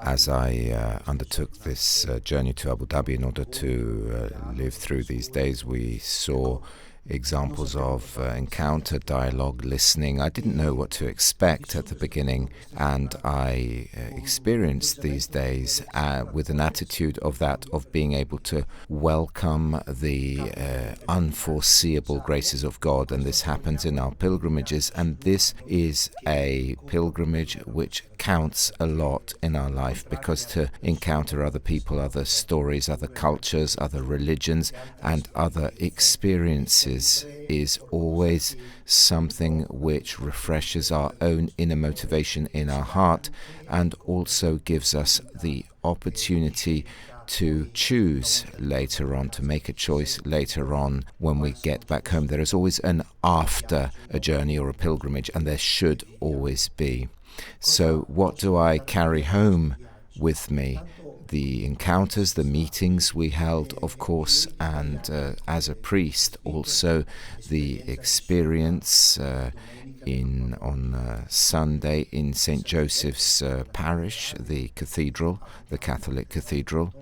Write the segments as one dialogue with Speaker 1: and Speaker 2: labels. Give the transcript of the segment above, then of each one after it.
Speaker 1: As I undertook this journey to Abu Dhabi in order to live through these days, we saw examples of encounter, dialogue, listening. I didn't know what to expect at the beginning, and I experienced these days with an attitude of being able to welcome the unforeseeable graces of God, and this happens in our pilgrimages, and this is a pilgrimage which counts a lot in our life, because to encounter other people, other stories, other cultures, other religions, and other experiences is always something which refreshes our own inner motivation in our heart, and also gives us the opportunity to choose later on, to make a choice later on when we get back home. There is always an after a journey or a pilgrimage, and there should always be. So what do I carry home with me? The encounters, the meetings we held, of course, and as a priest, also the experience on Sunday in St. Joseph's Parish, the cathedral, the Catholic cathedral,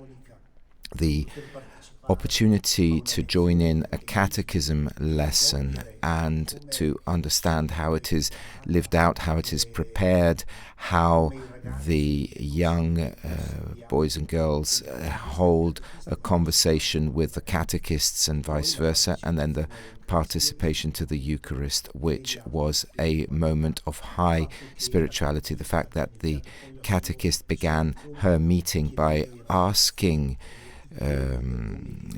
Speaker 1: the opportunity to join in a catechism lesson and to understand how it is lived out, how it is prepared, how the young boys and girls hold a conversation with the catechists and vice versa, and then the participation to the Eucharist, which was a moment of high spirituality. The fact that the catechist began her meeting by asking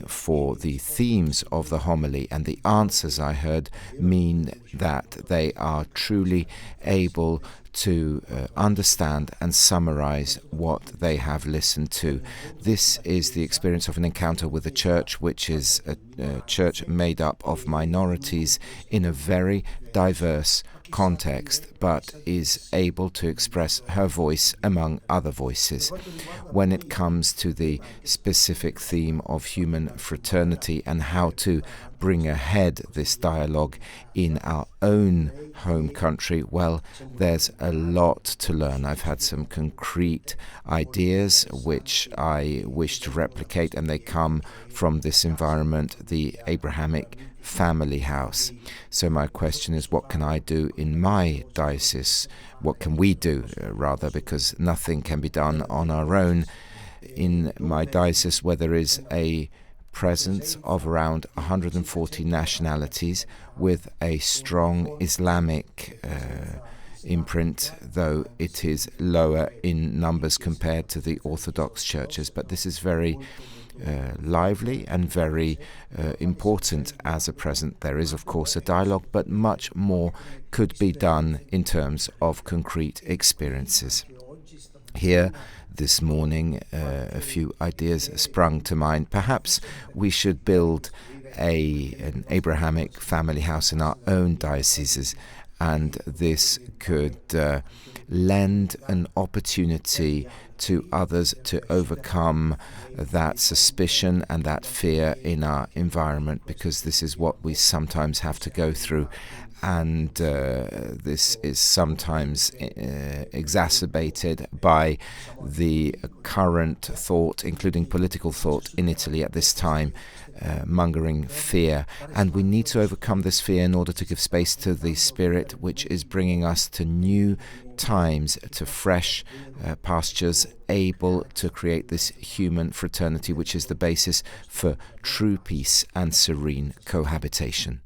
Speaker 1: for the themes of the homily, and the answers I heard mean that they are truly able to understand and summarize what they have listened to. This is the experience of an encounter with a church, which is a church made up of minorities in a very diverse context, but is able to express her voice among other voices. When it comes to the specific theme of human fraternity and how to bring ahead this dialogue in our own home country, well, there's a lot to learn. I've had some concrete ideas which I wish to replicate, and they come from this environment, the Abrahamic family house. So my question is, what can I do in my diocese? What can we do, rather, because nothing can be done on our own. In my diocese, where there is a presence of around 140 nationalities with a strong Islamic imprint, though it is lower in numbers compared to the Orthodox churches. But this is very lively and very important as a present. There is, of course, a dialogue, but much more could be done in terms of concrete experiences. Here, this morning, a few ideas sprung to mind. Perhaps we should build an Abrahamic family house in our own dioceses, and this could lend an opportunity to others to overcome that suspicion and that fear in our environment, because this is what we sometimes have to go through. And this is sometimes exacerbated by the current thought, including political thought in Italy at this time, mongering fear. And we need to overcome this fear in order to give space to the Spirit, which is bringing us to new times, to fresh pastures, able to create this human fraternity, which is the basis for true peace and serene cohabitation.